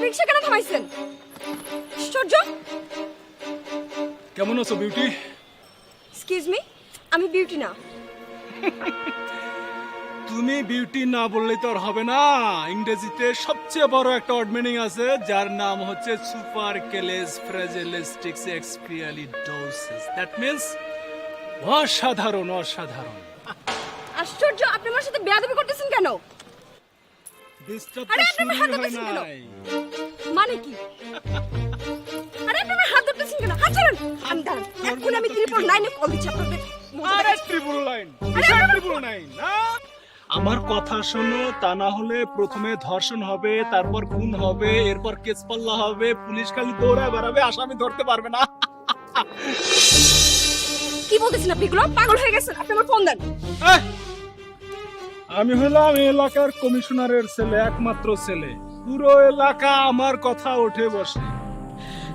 রিকশা কেন থামাইছেন? আশ্চর্য। কেমন আছো বিউটি? এক্সকিউজ মি, আমি বিউটি না। তুমি বিউটি না বললেই তো আর হবে না। ইংরেজিতে সবচেয়ে বড় একটা ওয়ার্ড মিনিং আছে, যার নাম হচ্ছে সুপার কেলেস ফ্রাজিলিস্টিক্স এক্সপিয়ালিডোসিস। দ্যাট মিন্স অসাধারণ, অসাধারণ। আশ্চর্য, আপনি আমার সাথে বেয়াদবি করতেছেন কেন? ডিস্টার্ব আরে, তো আপনি আমার হাত শুরুই হয় ধরতেছেন কেন? নাই। মানে কি? আরে আপনি আমার হাত ধরতেছেন কেন? হাত ছাড়ুন। আমি দাঁড়ান, এখন আমি 999 কল দিচ্ছি আপনাদের। আরে ট্রিপল লাইন, ট্রিপল লাইন না। আমার কথা শোনো, তা না হলে প্রথমে ধর্ষণ হবে, তারপর খুন হবে, এরপর কেস পাল্লা হবে, পুলিশ খালি দৌড়ায় বেড়াবে, আসামি ধরতে পারবে না। কি বলতেছেন আপনি? এগুলো পাগল হয়ে গেছেন। আপনি আমার ফোন দেন। এই, আমি হলাম এই এলাকার কমিশনারের ছেলে, একমাত্র ছেলে। পুরো এলাকা আমার কথা ওঠে বসে,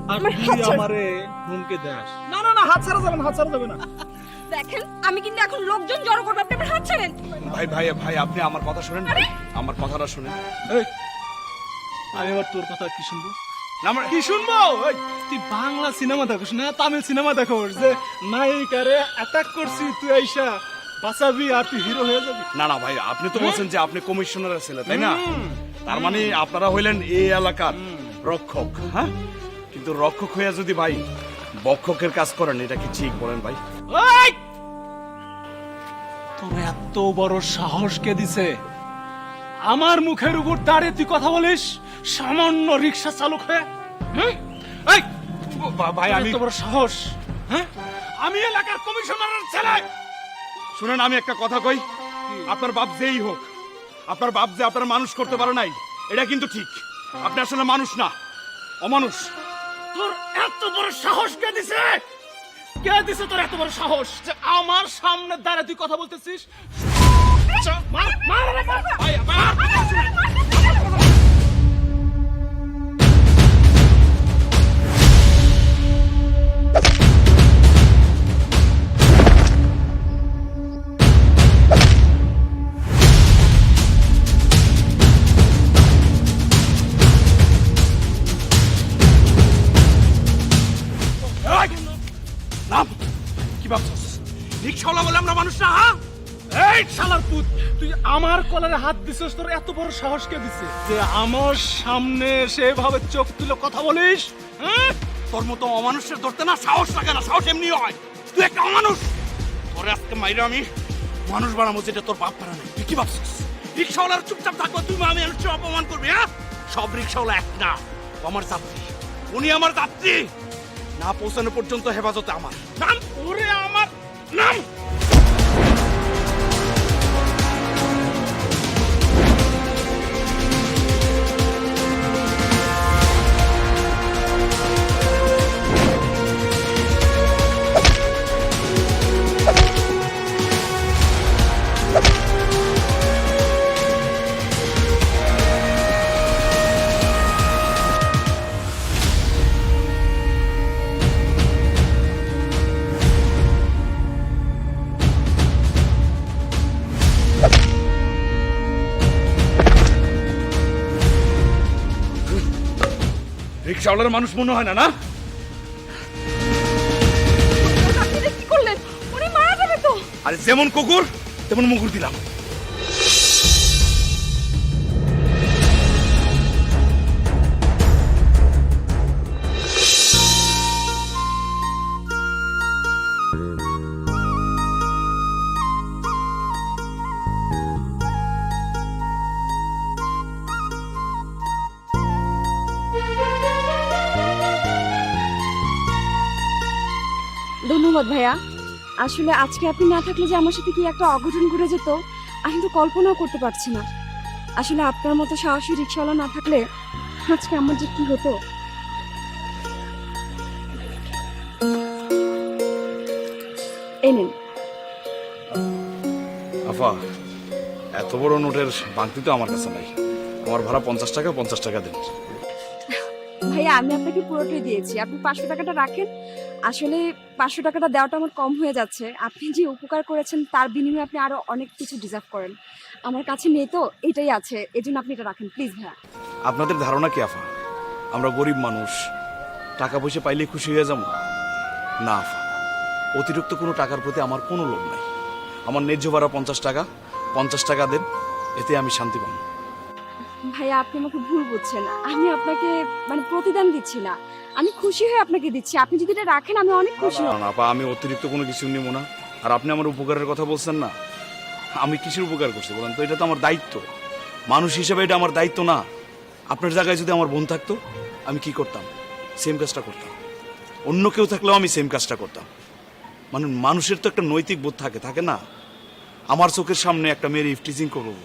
আর আমার তুই হাত ছাড়। আমারে হুমকি দেস। না না না, হাত ছাড়া যাবে না, হাত ছাড়া যাবে না। দেখেন, আমি কিন্তু এখন লোকজন জড়ো করব, আপনি আমার হাত ছাড়েন। ভাই ভাই ভাই, আপনি আমার কথা শুনেন, আমার কথাটা শুনেন। এই, আমি আবার তোর কথা কি শুনবো? না আমার কি শুনবো? ওই, তুই বাংলা সিনেমা দেখোস না, তামিল সিনেমা দেখোস, যে নায়িকারে অ্যাটাক করছি, তুই আইসা বাঁচাবি আর তুই হিরো হয়ে যাবি। না না ভাই, আপনি তো বলছেন যে আপনি কমিশনারের ছেলে, তাই না? তার মানে আপনারা হইলেন এই এলাকার রক্ষক, হ্যাঁ? কিন্তু রক্ষক হইয়া যদি ভাই বক্ষকের কাজ করেন, এটা কি ঠিক বলেন ভাই? ওই! তোর এত বড় সাহস কে দিছে আমার মুখের উপর দাঁড়িয়ে তুই কথা বলিস, সামান্য রিক্সা চালক হয়ে? হুম? এই, ভাই তোর আমি এত বড় সাহস, হ্যাঁ? আমি এলাকার কমিশনারের ছেলে। শুনেন, আমি একটা কথা কই, আপনার বাপ যেই হোক, আপনার বাপ যে আপনার মানুষ করতে পারে নাই, এটা কিন্তু ঠিক। আপনি আসলে মানুষ না, অমানুষ। তোর এত বড় সাহস কে দিছে? কে দিছে তোর এত বড় সাহস যে আমার সামনে দাঁড়িয়ে তুই কথা বলতেছিস? মার, মার, মার, ভাই মার! এই! নাম কি ভাবছস? রিক্সাওয়ালা বলে আমরা মানুষ না, হ্যাঁ? এই শালার পুত, তুই আমার কলারে হাত দিছিস, তোর এত বড় সাহস কে দিছে যে আমার সামনে সেভাবে চোখ তুলে কথা বলিস? হ্যাঁ? তোর মতো অমানুষের ধরতে না সাহস লাগে না, সাহস এমনি হয়। তুই একটা অমানুষ। তোরে আজকে মাইরে আমি মানুষ বানাবো, যেটা তোর বাপ পারা নাই। তুই কি ভাবছিস রিক্সাওয়ালার চুপচাপ থাকবো, তুমি আমি মানুষের অপমান করবি? হ্যাঁ, সব রিক্সাওয়ালা এক না, ও আমার যাত্রী, উনি আমার যাত্রী। না পৌঁছানো পর্যন্ত হেফাজতে আমার। নাম ওরে আমার নাম। রিক্সাওয়ালার মানুষ মনে হয় না, না? আপনি এটা কি করলেন? উনি মারা যাবে তো। আরে যেমন কুকুর তেমন মুগুর দিলাম। ধন্যবাদ ভাইয়া। আসলে আজকে আপনি না থাকলে যে আমার সাথে কি একটা অঘটন ঘটে যেত আমি তো কল্পনাও করতে পারছি না। আসলে আপনার মতো সাহসী রিক্সাওয়ালা না থাকলে আজকে আমার যে কি হতো। এই নিন। আফা, এত বড় নোটের বাংতি তো আমার কাছে নাই। আমার ভাড়া 50 টাকা, 50 টাকা দিন। ভাইয়া আমি আপনাকে পুরোটাই দিয়েছি, আপনি 500 টাকাটা রাখেন। আসলে 500 টাকাটা দেওয়াটা আমার কম হয়ে যাচ্ছে। আপনি যে উপকার করেছেন তার বিনিময়ে আপনি আরো অনেক কিছু ডিজার্ভ করেন। আমার কাছে নেই তো, এটাই আছে, এজন্য আপনি এটা রাখেন প্লিজ ভাইয়া। আপনাদের ধারণা কি আফা, আমরা গরিব মানুষ, টাকা পয়সা পাইলে খুশি হয়ে যাবো? না আফা, অতিরিক্ত কোনো টাকার প্রতি আমার কোনো লোভ নাই। আমার ন্যায্য ভাড়া 50 টাকা দেন, এতে আমি শান্তি পাবো। ভাইয়া আপনি আমাকে ভুল বুঝছেন, আমি আপনাকে মানে প্রতিদান দিচ্ছি না, আমি খুশি হয়ে আপনাকে দিচ্ছি। আপনি যদি এটা রাখেন আমি অনেক খুশি হব। না আপা, আমি অতিরিক্ত কোনো কিছু নিব না। আর আপনি আমার উপকারের কথা বলছেন না, আমি কিসের উপকার করছি বলেন তো? এটা তো আমার দায়িত্ব, মানুষ হিসেবে এটা আমার দায়িত্ব না? আপনার জায়গায় যদি আমার বোন থাকতো আমি কি করতাম? সেম কাজটা করতাম। অন্য কেউ থাকলেও আমি সেম কাজটা করতাম। মানে মানুষের তো একটা নৈতিক বোধ থাকে, থাকে না? আমার চোখের সামনে একটা মেয়ের ইফটিজিং করবো,